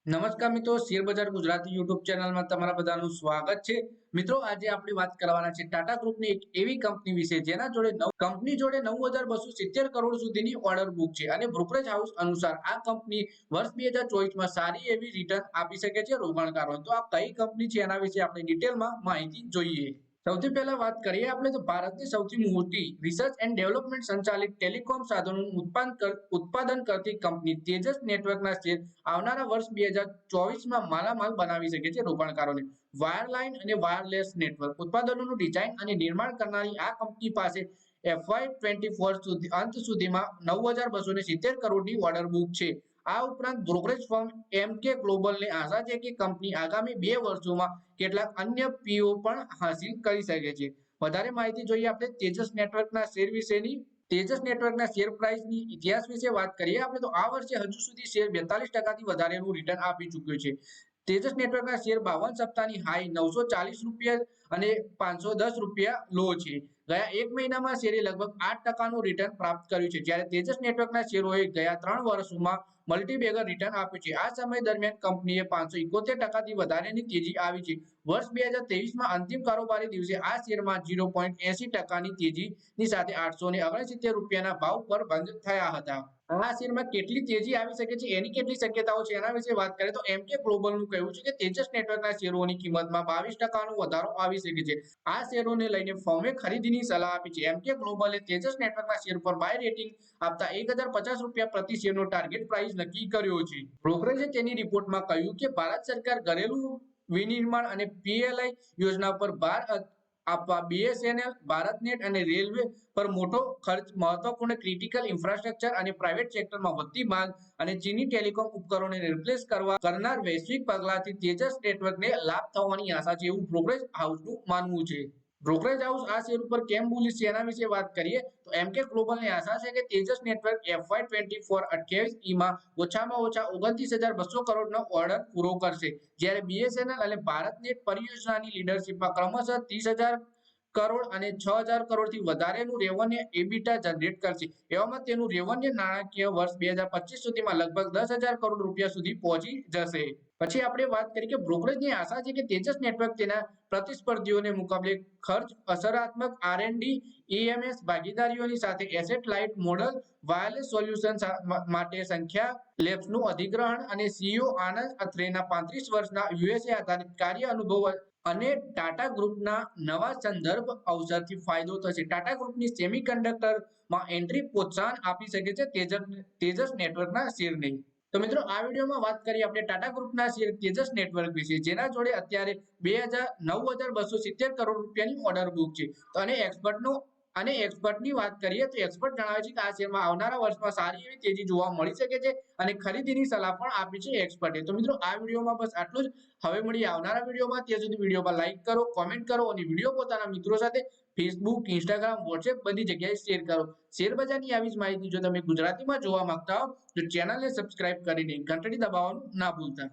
નમસ્કાર મિત્રો, શેર બજાર ગુજરાતી યુટ્યુબ ચેનલમાં તમારા બધાનું સ્વાગત છે। મિત્રો, આજે આપણે વાત કરવાના છે ટાટા ગ્રુપની એક એવી કંપની વિશે જેના જોડે કંપની જોડે 9,270 કરોડ સુધીની ઓર્ડર બુક છે અને બ્રોકરેજ હાઉસ અનુસાર આ કંપની વર્ષ 2024માં સારી એવી રિટર્ન આપી શકે છે રોકાણકારોને। તો આ કઈ કંપની છે એના વિશે આપણે ડિટેલમાં માહિતી જોઈએ। સૌથી પહેલા વાત કરીએ આપણે તો ભારતની સૌથી મોટી રિસર્ચ એન્ડ ડેવલપમેન્ટ સંચાલિત ટેલિકોમ સાધનોનું ઉત્પાદન કરતી કંપની તેજસ નેટવર્કના શેર આવનારા વર્ષ 2024માં માલામાલ બનાવી શકે છે રોકાણકારોને। વાયરલાઇન અને વાયરલેસ નેટવર્ક ઉત્પાદનોનું ડિઝાઇન અને નિર્માણ કરનારી આ કંપની પાસે FY24 અંત સુધીમાં 9,270 કરોડની ઓર્ડર બુક છે। આ ઉપરાંત બ્રોકરેજ ફર્મ એમકે ગ્લોબલને આશા છે કે કંપની આગામી 2 વર્ષોમાં કેટલાક અન્ય પીઓ પણ હાંસિલ કરી શકે છે। વધારે માહિતી જોઈએ આપણે તેજસ નેટવર્કના શેર વિશેની। તેજસ નેટવર્કના શેર પ્રાઇસની ઇતિહાસ વિશે વાત કરીએ આપણે તો આ વર્ષે હજુ સુધી શેર 42% વધારેનું રિટર્ન આપી ચૂક્યો છે। તેજસ નેટવર્કના શેર 52 સપ્તાહની હાઈ 940 રૂપિયા અને 510 રૂપિયા લો છે। ગયા એક મહિનામાં શેરે લગભગ 8%નું રિટર્ન પ્રાપ્ત કર્યું છે, જ્યારે તેજસ નેટવર્કના શેરોએ ગયા 3 વર્ષોમાં મલ્ટીબેગર રિટર્ન આપ્યું છે। આ સમય દરમિયાન કંપનીએ 571% વધારેની તેજી આવી છે। વર્ષ 2023માં અંતિમ કારોબારી દિવસે આ શેરમાં 0.80%ની તેજીની સાથે 869 રૂપિયાના ભાવ પર બંધ થયા હતા। આ શેરમાં કેટલી તેજી આવી શકે છે એની કેટલી શક્યતાઓ છે એના વિશે વાત કરીએ તો એમકે ગ્લોબલનું કહેવું છે કે તેજસ નેટવર્કના શેરોની કિંમતમાં 22%નો વધારો આવી શકે છે। આ શેરોને લઈને ફર્મે ખરીદીની સલાહ આપી છે। એમકે ગ્લોબલે તેજસ નેટવર્કના શેર પર બાય રેટિંગ આપતા 1,050 રૂપિયા પ્રતિ શેરનો ટાર્ગેટ પ્રાઇસ નક્કી કર્યો છે। બ્રોકરેજે તેની રિપોર્ટમાં કહ્યું કે ભારત સરકાર ઘરેલું વિનિર્માણ અને પીએલઆઈ યોજના પર ભાર આપવા બીએસએનએલ, ભારતનેટ અને રેલવે પર મોટો ખર્ચ, મહત્વપૂર્ણ ક્રિટિકલ ઇન્ફ્રાસ્ટ્રક્ચર અને પ્રાઇવેટ સેક્ટરમાં વધતી માંગ અને ચીની ટેલિકોમ ઉપકરણોને રિપ્લેસ કરનાર વૈશ્વિક પગલાથી તેજસ નેટવર્કને લાભ થવાની આશા છે એવું બ્રોકરેજ હાઉસનું માનવું છે। બ્રોકરેજ હાઉસ આ શેર ઉપર કેમ બુલિશ છે એના વિશે વાત કરીએ તો એમકે ગ્લોબલની આશા છે કે તેજસ નેટવર્ક FY24-28માં ઓછામાં ઓછા 29,200 કરોડનો ઓર્ડર પૂરો કરશે, જ્યારે બીએસએનએલ અને ભારતનેટ પરિયોજનાની લીડરશિપમાં ક્રમશઃ 30,000 કરોડ અને 6,000 કરોડથી વધારેનું રેવન્યુ એબિટા જનરેટ કરશે। એવામાં તેનું રેવન્યુ નાણાકીય વર્ષ 2025 સુધીમાં લગભગ 10,000 કરોડ રૂપિયા સુધી પહોંચી જશે। પછી આપણે વાત કરીએ કે બ્રોકરેજની આશા છે કે તેજસ નેટવર્ક તેના પ્રતિસ્પર્ધીઓને મુકાબલે ખર્ચ અસરાત્મક R&D, EMS ભાગીદારીઓની સાથે asset light model, wireless solution માટે સંખ્યા લેબ્સનું અધિગ્રહણ અને સીઈઓ આનંદ અથરેના 35 વર્ષના યુએસએ આધારિત કાર્ય અનુભવ અને ટાટા ગ્રુપના નવા સંદર્ભ અવસરથી ફાયદો થશે। ટાટા ગ્રુપની સેમિકન્ડક્ટરમાં એન્ટ્રી પ્રોત્સાહન આપી શકે છે તેજસ નેટવર્કના શેરને। તો મિત્રો, આ વિડીયોમાં વાત કરી આપણે ટાટા ગ્રુપના શેર તેજસ નેટવર્ક વિશે, જેના જોડે અત્યારે 9,270 કરોડ રૂપિયાની ઓર્ડર બુક છે। તો એક્સપર્ટની વાત કરીએ તો એક્સપર્ટ જણાવે છે કે આ શેરમાં આવનારા વર્ષમાં સારી એવી તેજી જોવા મળી શકે છે અને ખરીદીની સલાહ પણ આપી છે એક્સપર્ટે। તો મિત્રો, આ વિડીયોમાં બસ આટલું જ। હવે મળીએ આવનારા વિડીયોમાં। ત્યાં સુધી વિડીયો પર લાઈક કરો, કોમેન્ટ કરો અને વિડીયો પોતાના મિત્રો સાથે ફેસબુક, ઇન્સ્ટાગ્રામ, વોટ્સએપ બધી જગ્યાએ શેર કરો। શેર બજારની આવી જ માહિતી જો તમે ગુજરાતીમાં જોવા માંગતા હો તો ચેનલને સબસ્ક્રાઇબ કરીને ઘંટડી દબાવવાનું ના ભૂલતા।